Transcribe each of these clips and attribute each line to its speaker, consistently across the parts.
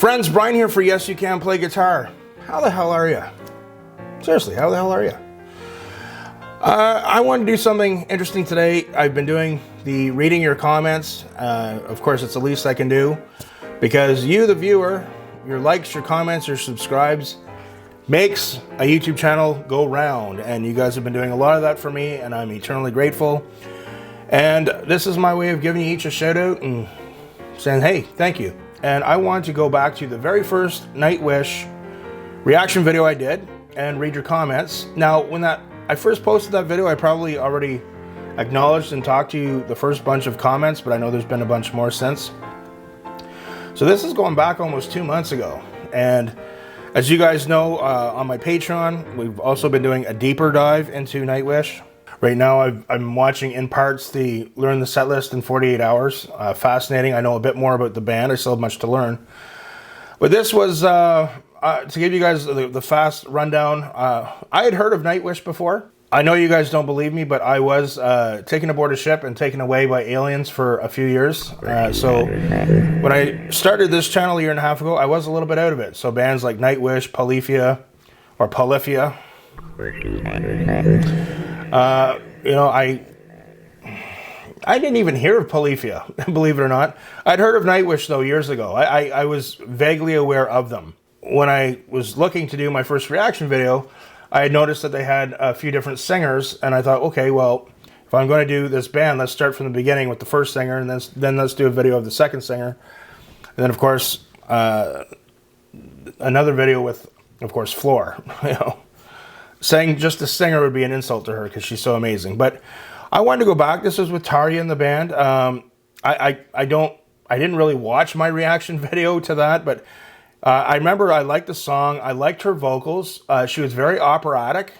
Speaker 1: Friends, Brian here for Yes You Can Play Guitar. How the hell are you? Seriously, how the hell are you? I wanted to do something interesting today. I've been doing the reading your comments. Of course, it's the least I can do because you, the viewer, your likes, your comments, your subscribes makes a YouTube channel go round. And you guys have been doing a lot of that for me, and I'm eternally grateful. And this is my way of giving you each a shout out and saying, hey, thank you. And I want to go back to the very first Nightwish reaction video I did and read your comments. Now, when I first posted that video, I probably already acknowledged and talked to you the first bunch of comments, but I know there's been a bunch more since. So this is going back almost 2 months ago. And as you guys know, on my Patreon, we've also been doing a deeper dive into Nightwish. Right now, I'm watching in parts the Learn the Set List in 48 Hours. Fascinating. I know a bit more about the band. I still have much to learn. But this was, to give you guys the fast rundown, I had heard of Nightwish before. I know you guys don't believe me, but I was taken aboard a ship and taken away by aliens for a few years. So when I started this channel a year and a half ago, I was a little bit out of it. So bands like Nightwish, Polyphia, you know, I didn't even hear of Polyphia, believe it or not. I'd heard of Nightwish, though, years ago. I was vaguely aware of them. When I was looking to do my first reaction video, I had noticed that they had a few different singers, and I thought, okay, well, if I'm going to do this band, let's start from the beginning with the first singer, and then let's do a video of the second singer. And then, of course, another video with, of course, Floor, you know. Saying just a singer would be an insult to her because she's so amazing. But I wanted to go back. This was with Tarja in the band. I didn't really watch my reaction video to that, but I remember I liked the song. I liked her vocals. She was very operatic.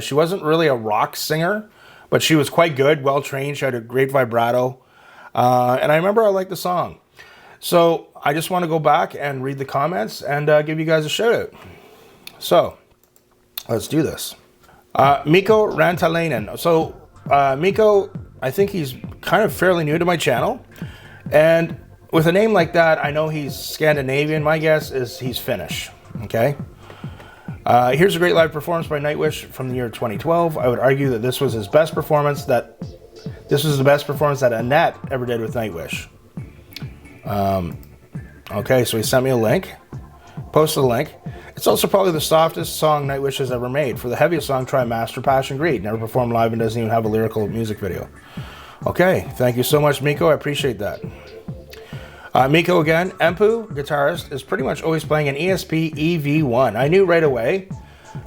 Speaker 1: She wasn't really a rock singer, but she was quite good, well trained. She had a great vibrato, and I remember I liked the song. So I just want to go back and read the comments and give you guys a shout out. So let's do this. Mikko Rantalainen. So Mikko, I think he's kind of fairly new to my channel. And with a name like that, I know he's Scandinavian. My guess is he's Finnish. Okay. Here's a great live performance by Nightwish from the year 2012. I would argue that this was the best performance that Annette ever did with Nightwish. Okay, so he sent me a link. Posted a link. It's also probably the softest song Nightwish has ever made. For the heaviest song, try Master Passion Greed. Never performed live and doesn't even have a lyrical music video. Okay, thank you so much, Mikko. I appreciate that. Mikko again. Empu, guitarist, is pretty much always playing an ESP EV1. I knew right away,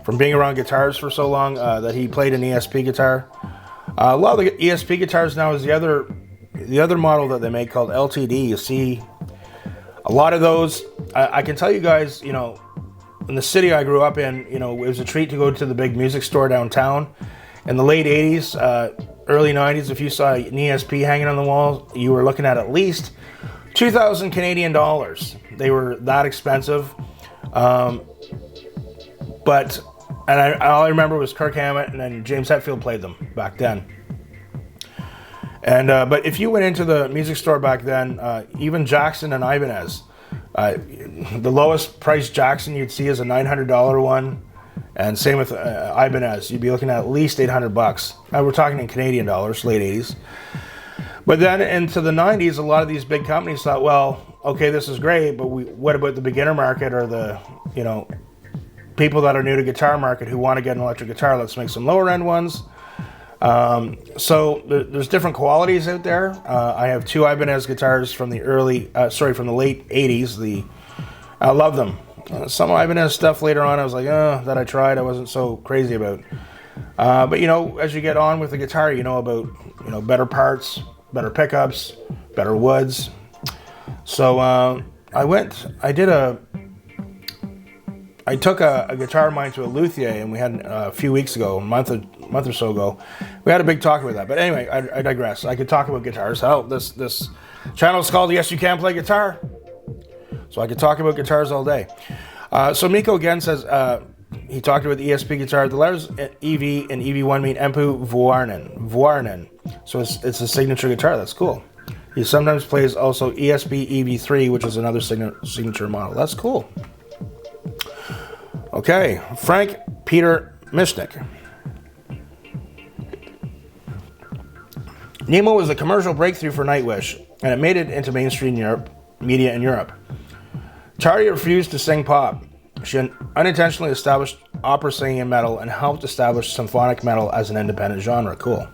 Speaker 1: from being around guitars for so long, that he played an ESP guitar. A lot of the ESP guitars now is the other model that they make called LTD. You see a lot of those. I can tell you guys, you know, in the city I grew up in, you know, it was a treat to go to the big music store downtown. In the late 80s, early 90s, if you saw an ESP hanging on the wall, you were looking at least 2,000 Canadian dollars. They were that expensive. All I remember was Kirk Hammett and then James Hetfield played them back then. And but if you went into the music store back then, even Jackson and Ibanez, the lowest price Jackson you'd see is a $900 one, and same with Ibanez. You'd be looking at least $800. We're talking in Canadian dollars, late 80s. But then into the 90s, a lot of these big companies thought, well, okay, this is great, but what about the beginner market or the, you know, people that are new to guitar market who want to get an electric guitar? Let's make some lower end ones. So there's different qualities out there. I have two Ibanez guitars from the from the late 80s. I love them. Some Ibanez stuff later on, I was like, that I tried, I wasn't so crazy about. But you know, as you get on with the guitar, you know about, you know, better parts, better pickups, better woods. So I took a guitar of mine to a luthier, and we had a few weeks ago, a month or so ago, we had a big talk about that. But anyway, I digress. I could talk about guitars. Hell, this channel is called Yes You Can Play Guitar, so I could talk about guitars all day. So Mikko again says he talked about the ESP guitar. The letters EV and EV1 mean Empu Vuorinen. So it's a signature guitar. That's cool. He sometimes plays also ESP EV3, which is another signature model. That's cool. Okay, Frank Peter Mishnik. Nemo was a commercial breakthrough for Nightwish, and it made it into mainstream media in Europe. Tarja refused to sing pop. She unintentionally established opera singing and metal and helped establish symphonic metal as an independent genre. Cool.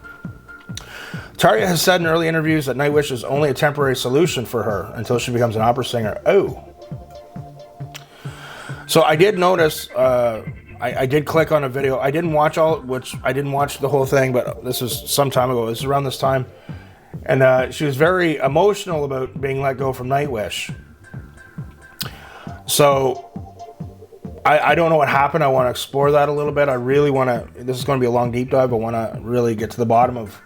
Speaker 1: Tarja has said in early interviews that Nightwish is only a temporary solution for her until she becomes an opera singer. Oh. So I did notice, I did click on a video. I didn't watch the whole thing, but this was some time ago. This was around this time. And she was very emotional about being let go from Nightwish. So I don't know what happened. I want to explore that a little bit. I really want to, this is going to be a long deep dive. I want to really get to the bottom of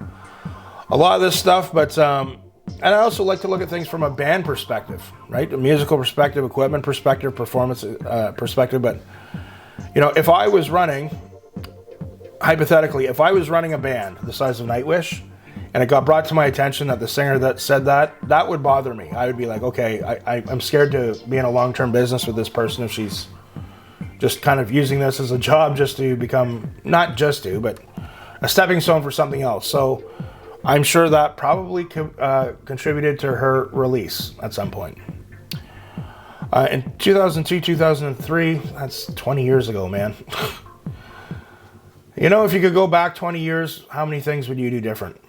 Speaker 1: a lot of this stuff. But, and I also like to look at things from a band perspective, right? A musical perspective, equipment perspective, performance perspective. But, you know, if I was running, hypothetically, if I was running a band the size of Nightwish, and it got brought to my attention that the singer that said that would bother me. I would be like, okay, I'm scared to be in a long-term business with this person if she's just kind of using this as a job just to become, not just to, but a stepping stone for something else. So I'm sure that probably contributed to her release at some point. In 2002, 2003, that's 20 years ago, man. You know, if you could go back 20 years, how many things would you do different?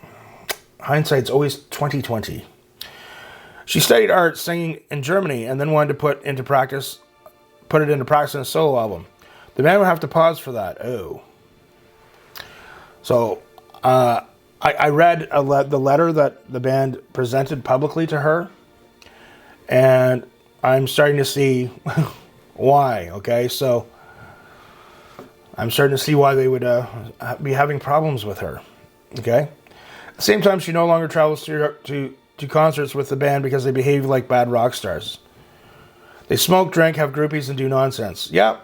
Speaker 1: Hindsight's always 20/20. She studied art, singing in Germany, and then wanted to put it into practice in a solo album. The band would have to pause for that. Oh. So, I read the letter that the band presented publicly to her, and I'm starting to see why, okay? So, I'm starting to see why they would be having problems with her, okay? At the same time, she no longer travels to concerts with the band because they behave like bad rock stars. They smoke, drink, have groupies, and do nonsense. Yeah,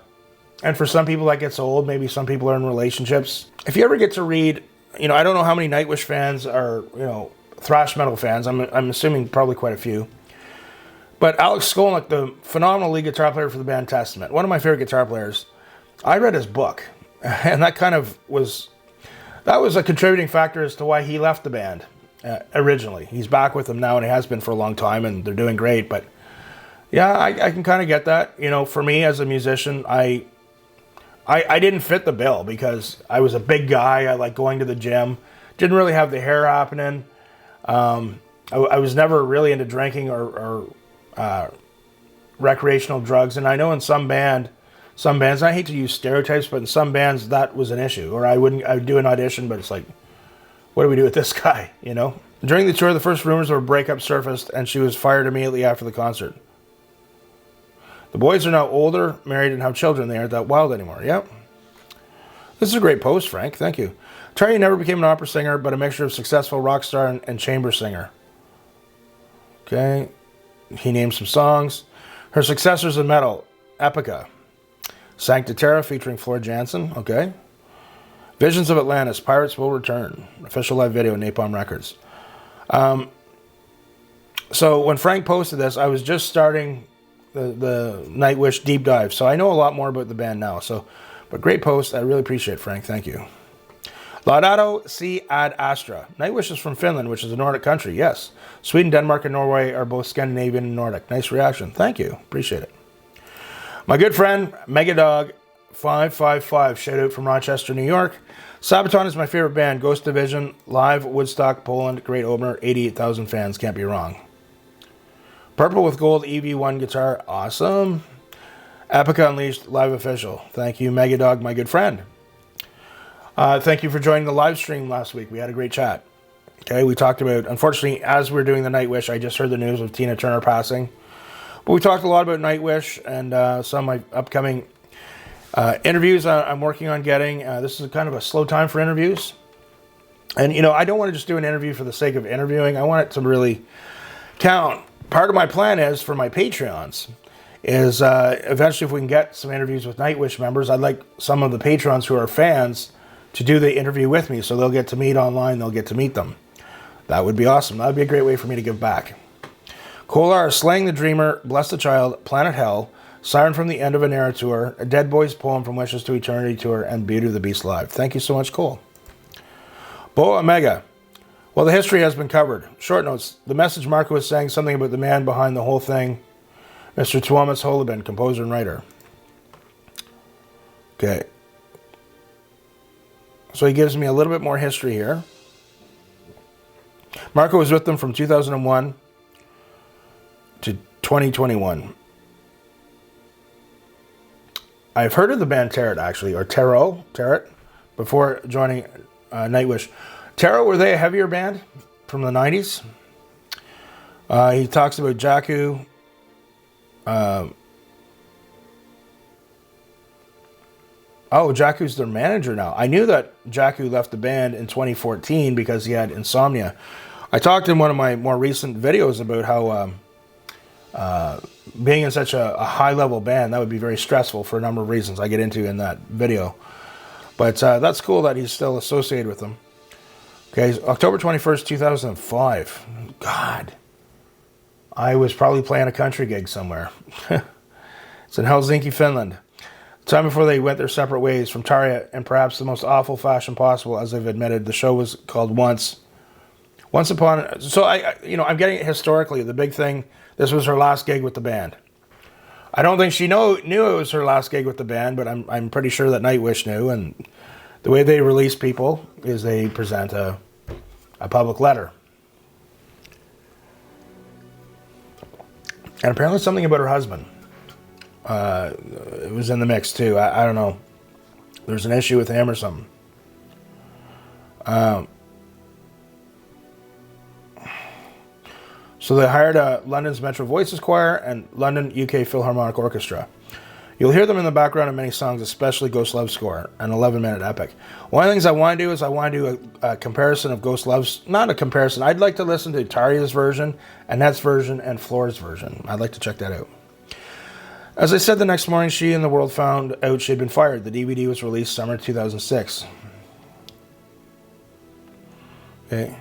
Speaker 1: and for some people that gets old. Maybe some people are in relationships. If you ever get to read, you know, I don't know how many Nightwish fans are, you know, thrash metal fans. I'm assuming probably quite a few. But Alex Skolnick, the phenomenal lead guitar player for the band Testament, one of my favorite guitar players, I read his book, and that kind of was... That was a contributing factor as to why he left the band originally. He's back with them now, and he has been for a long time, and they're doing great. But yeah, I can kind of get that. You know, for me as a musician, I didn't fit the bill because I was a big guy. I like going to the gym. Didn't really have the hair happening. I was never really into drinking or recreational drugs. And I know in some bands, and I hate to use stereotypes, but in some bands that was an issue. Or I would do an audition, but it's like, what do we do with this guy, you know? During the tour, the first rumors of a breakup surfaced, and she was fired immediately after the concert. The boys are now older, married, and have children. They aren't that wild anymore. Yep. This is a great post, Frank. Thank you. Tarja never became an opera singer, but a mixture of successful rock star and chamber singer. Okay. He named some songs. Her successors in metal, Epica. Sancta Terra featuring Floor Jansen. Okay. Visions of Atlantis, Pirates Will Return. Official live video, Napalm Records. So when Frank posted this, I was just starting the Nightwish deep dive. So I know a lot more about the band now. But great post. I really appreciate it, Frank. Thank you. Laudato si ad astra. Nightwish is from Finland, which is a Nordic country. Yes. Sweden, Denmark, and Norway are both Scandinavian and Nordic. Nice reaction. Thank you. Appreciate it. My good friend, Megadog555, shout out from Rochester, New York. Sabaton is my favorite band. Ghost Division, live, Woodstock, Poland, great opener, 88,000 fans, can't be wrong. Purple with gold EV1 guitar, awesome. Epica Unleashed, live official. Thank you, Megadog, my good friend. Thank you for joining the live stream last week. We had a great chat. Okay, we talked about, unfortunately, as we were doing the Nightwish, I just heard the news of Tina Turner passing. But we talked a lot about Nightwish and some of my upcoming interviews I'm working on getting. This is kind of a slow time for interviews. And, you know, I don't want to just do an interview for the sake of interviewing. I want it to really count. Part of my plan is for my Patreons is eventually if we can get some interviews with Nightwish members, I'd like some of the patrons who are fans to do the interview with me. So they'll get to meet online. They'll get to meet them. That would be awesome. That would be a great way for me to give back. Kolar, Slaying the Dreamer, Bless the Child, Planet Hell, Siren from the End of an Era Tour, a Dead Boys Poem from Wishes to Eternity Tour, and Beauty of the Beast Live. Thank you so much, Cole. Bo Omega. Well, the history has been covered. Short notes. The message Marco was saying something about the man behind the whole thing, Mr. Tuomas Holubin, composer and writer. Okay. So he gives me a little bit more history here. Marco was with them from 2001 to 2021. I've heard of the band Tarot, actually, or Tarot, before joining Nightwish. Tarot, were they a heavier band from the 90s? He talks about Jakku. Jakku's their manager now. I knew that Jakku left the band in 2014 because he had insomnia. I talked in one of my more recent videos about how being in such a high-level band, that would be very stressful for a number of reasons I get into in that video. But that's cool that he's still associated with them. Okay, October 21st, 2005. God. I was probably playing a country gig somewhere. It's in Helsinki, Finland. The time before they went their separate ways from Tarja in perhaps the most awful fashion possible, as they've admitted. The show was called Once Upon... So, I'm getting it historically. The big thing, this was her last gig with the band. I don't think she knew it was her last gig with the band, but I'm pretty sure that Nightwish knew, and the way they release people is they present a public letter. And apparently something about her husband. It was in the mix too. I don't know. There's an issue with him or something. So they hired London's Metro Voices Choir and London UK Philharmonic Orchestra. You'll hear them in the background of many songs, especially Ghost Love's score, an 11-minute epic. One of the things I want to do is I want to do a comparison of Ghost Love's, not a comparison, I'd like to listen to Tarja's version, Annette's version, and Floor's version. I'd like to check that out. As I said, the next morning, she and the world found out she had been fired. The DVD was released summer 2006. Okay.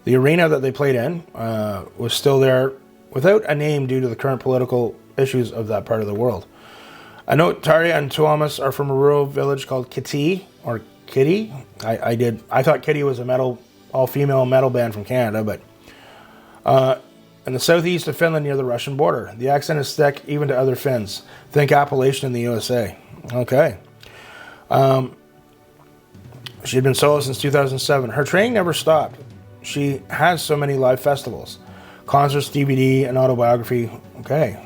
Speaker 1: The arena that they played in was still there without a name due to the current political issues of that part of the world. I know Tarja and Tuomas are from a rural village called Kitty, or Kitty. I thought Kitty was a all-female metal band from Canada, but in the southeast of Finland near the Russian border. The accent is thick even to other Finns. Think Appalachian in the USA. Okay. She had been solo since 2007. Her training never stopped. She has so many live festivals. Concerts, DVD, and autobiography. Okay.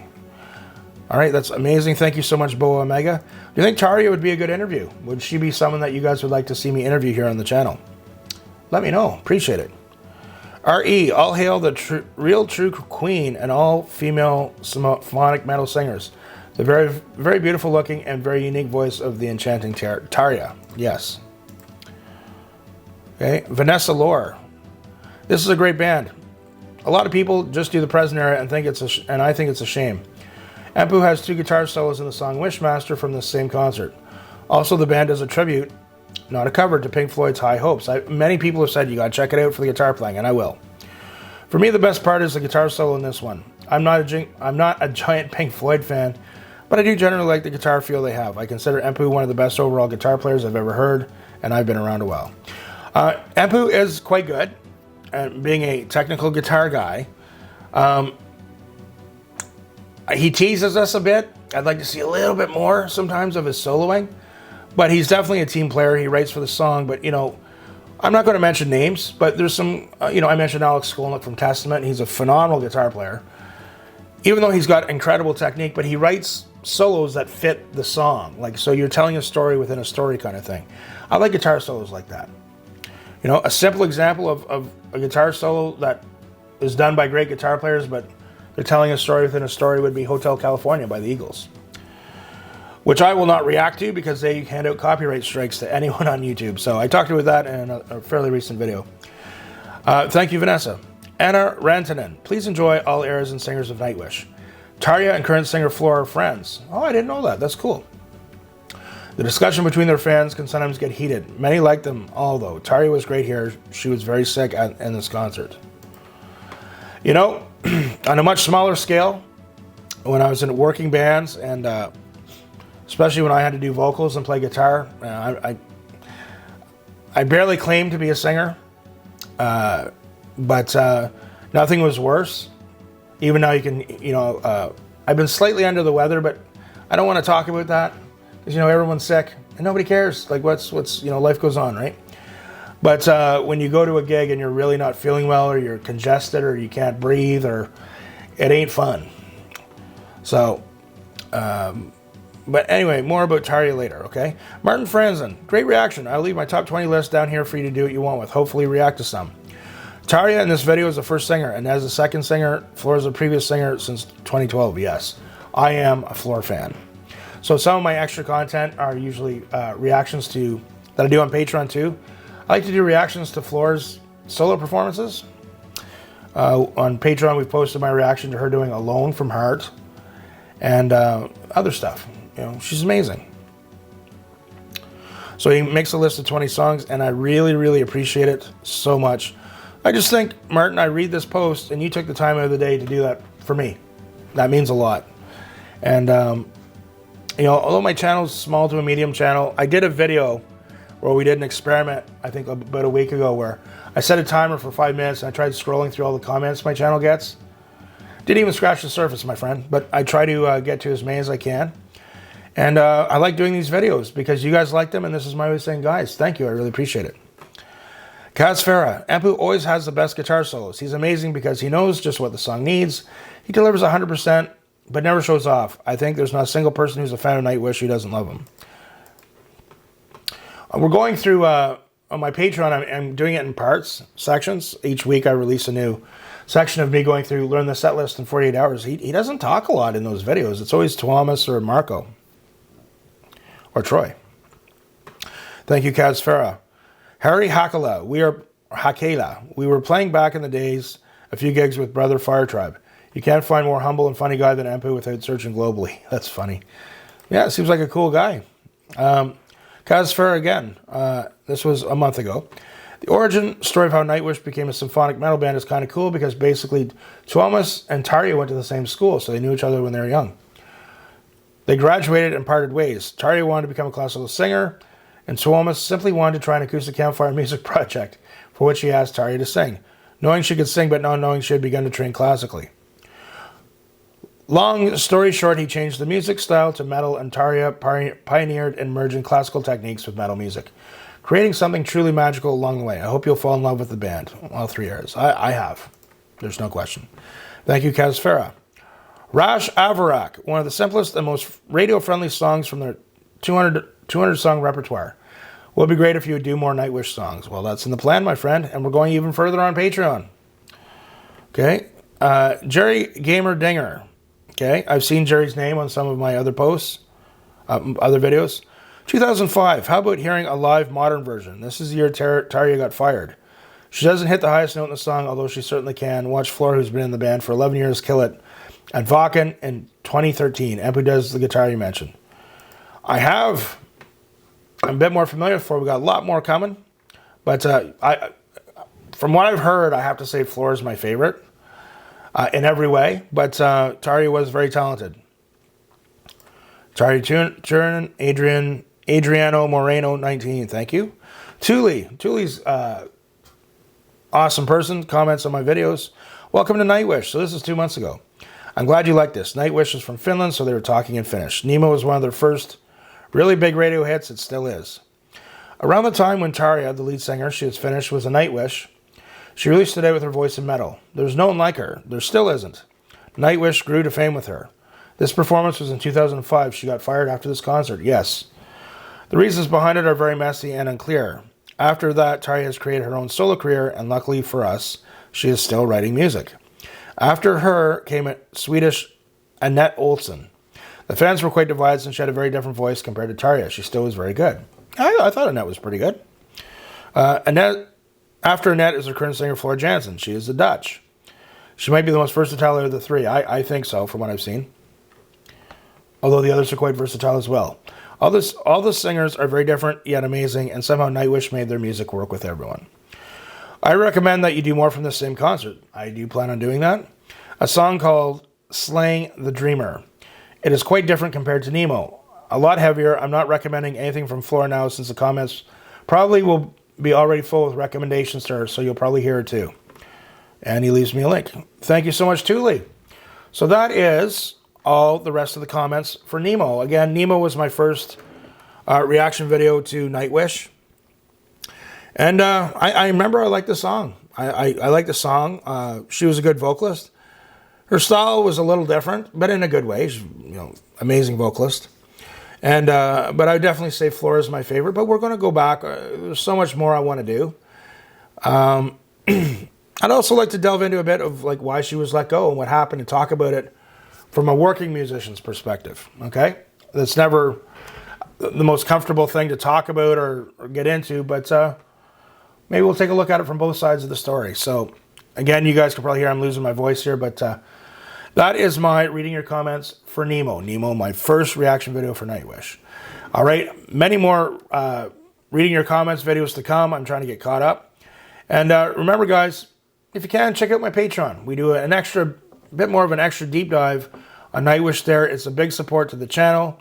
Speaker 1: All right, that's amazing. Thank you so much, Bo Omega. Do you think Tarja would be a good interview? Would she be someone that you guys would like to see me interview here on the channel? Let me know. Appreciate it. R.E. All hail the real true queen and all female symphonic metal singers. The very, very beautiful looking and very unique voice of the enchanting Tarja. Yes. Okay. Vanessa Lore. This is a great band. A lot of people just do the present era and I think it's a shame. Empu has 2 guitar solos in the song Wishmaster from the same concert. Also, the band does a tribute, not a cover, to Pink Floyd's High Hopes. Many people have said you gotta check it out for the guitar playing, and I will. For me, the best part is the guitar solo in this one. I'm not a giant Pink Floyd fan, but I do generally like the guitar feel they have. I consider Empu one of the best overall guitar players I've ever heard, and I've been around a while. Empu is quite good. And being a technical guitar guy, he teases us a bit. I'd like to see a little bit more sometimes of his soloing, but he's definitely a team player. He writes for the song, but I'm not going to mention names, but there's some, I mentioned Alex Skolnick from Testament. He's a phenomenal guitar player, even though he's got incredible technique, but he writes solos that fit the song. So you're telling a story within a story kind of thing. I like guitar solos like that. A simple example of a guitar solo that is done by great guitar players, but they're telling a story within a story would be Hotel California by the Eagles, which I will not react to because they hand out copyright strikes to anyone on YouTube. So I talked about that in a fairly recent video. Thank you, Vanessa. Anna Rantanen. Please enjoy all eras and singers of Nightwish. Tarja and current singer Floor are friends. Oh, I didn't know that. That's cool. The discussion between their fans can sometimes get heated. Many like them all, though. Tarja was great here. She was very sick in this concert. You know, on a much smaller scale, when I was in working bands, and especially when I had to do vocals and play guitar, I barely claimed to be a singer, but nothing was worse. Even now you can, I've been slightly under the weather, but I don't want to talk about that. Because, everyone's sick and nobody cares. Like what's life goes on, right? But when you go to a gig and you're really not feeling well, or you're congested, or you can't breathe, or it ain't fun. So, but anyway, more about Tarja later, okay? Martin Franzen, great reaction. I'll leave my top 20 list down here for you to do what you want with. Hopefully react to some. Tarja in this video is the first singer, and as the second singer, Floor is the previous singer since 2012, yes. I am a Floor fan. So some of my extra content are usually reactions that I do on Patreon too. I like to do reactions to Floor's solo performances. On Patreon, we've posted my reaction to her doing Alone from Heart and other stuff. She's amazing. So he makes a list of 20 songs, and I really, really appreciate it so much. I just think, Martin, I read this post, and you took the time out of the day to do that for me. That means a lot. And although my channel is small to a medium channel, I did a video where we did an experiment, I think about a week ago, where I set a timer for 5 minutes and I tried scrolling through all the comments my channel gets. Didn't even scratch the surface, my friend, but I try to get to as many as I can. And I like doing these videos because you guys like them, and this is my way of saying, guys, thank you, I really appreciate it. Kaz Farah, Empu always has the best guitar solos. He's amazing because he knows just what the song needs. He delivers 100%. But never shows off. I think there's not a single person who's a fan of Nightwish who doesn't love him. We're going through, on my Patreon, I'm doing it in parts, sections. Each week I release a new section of me going through, learn the set list in 48 hours. He doesn't talk a lot in those videos. It's always Thomas or Marco. Or Troy. Thank you, Kaz Farah. Harry Hakala, we were playing back in the days, a few gigs with Brother Fire Tribe. You can't find more humble and funny guy than Empu without searching globally. That's funny. Yeah, it seems like a cool guy. Kaz Farah again. This was a month ago. The origin story of how Nightwish became a symphonic metal band is kind of cool because basically Thomas and Tarja went to the same school, so they knew each other when they were young. They graduated and parted ways. Tarja wanted to become a classical singer, and Thomas simply wanted to try an acoustic campfire music project, for which he asked Tarja to sing, knowing she could sing but not knowing she had begun to train classically. Long story short, he changed the music style to metal, and Tarja pioneered in merging classical techniques with metal music, creating something truly magical along the way. I hope you'll fall in love with the band. All 3 years. I have. There's no question. Thank you, Kaz Farah. Rash Avarak, one of the simplest and most radio-friendly songs from their 200-song repertoire. Would be great if you would do more Nightwish songs. Well, that's in the plan, my friend, and we're going even further on Patreon. Okay. Jerry Gamer Dinger. Okay, I've seen Jerry's name on some of my other posts, other videos. 2005, how about hearing a live modern version? This is the year Tarja got fired. She doesn't hit the highest note in the song, although she certainly can. Watch Floor, who's been in the band for 11 years, kill it. At Vakken in 2013, Empu does the guitar you mentioned. I'm a bit more familiar with Floor. We got a lot more coming. But from what I've heard, I have to say Floor is my favorite. In every way, but Tarja was very talented. Tarja Adriano Moreno, 19, thank you. Tule's awesome person, comments on my videos. Welcome to Nightwish. So this is 2 months ago. I'm glad you like this. Nightwish is from Finland, so they were talking in Finnish. Nemo was one of their first really big radio hits. It still is. Around the time when Tarja, the lead singer, she was Finnish, was a Nightwish, she really stood out with her voice in metal. There's no one like her. There still isn't. Nightwish grew to fame with her. This performance was in 2005. She got fired after this concert. Yes. The reasons behind it are very messy and unclear. After that, Tarja has created her own solo career, and luckily for us, she is still writing music. After her came a Swedish Annette Olsson. The fans were quite divided since she had a very different voice compared to Tarja. She still was very good. I thought Annette was pretty good. After Annette is her current singer, Floor Jansen. She is a Dutch. She might be the most versatile of the 3. I think so, from what I've seen. Although the others are quite versatile as well. All the singers are very different yet amazing, and somehow Nightwish made their music work with everyone. I recommend that you do more from the same concert. I do plan on doing that. A song called Slaying the Dreamer. It is quite different compared to Nemo. A lot heavier. I'm not recommending anything from Flora now since the comments probably will be already full with recommendations to her, so you'll probably hear it too. And he leaves me a link. Thank you so much, Thule. So that is all the rest of the comments for Nemo. Again, Nemo was my first reaction video to Nightwish. And I remember I liked the song. I liked the song. She was a good vocalist. Her style was a little different, but in a good way. She's, amazing vocalist. And but I would definitely say Flora is my favorite. But we're going to go back. There's so much more I want to do. I'd also like to delve into a bit of like why she was let go and what happened and talk about it from a working musician's perspective. Okay, that's never the most comfortable thing to talk about or get into, but maybe we'll take a look at it from both sides of the story. So again, you guys can probably hear I'm losing my voice here, but that is my reading your comments for Nemo. Nemo, my first reaction video for Nightwish. All right, many more reading your comments videos to come. I'm trying to get caught up. And remember, guys, if you can, check out my Patreon. We do an extra, bit more of an extra deep dive on Nightwish there. It's a big support to the channel.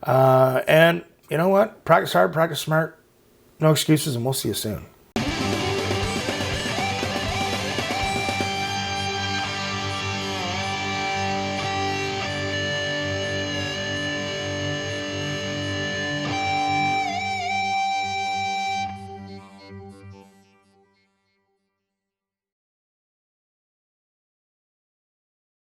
Speaker 1: And you know what? Practice hard, practice smart. No excuses, and we'll see you soon.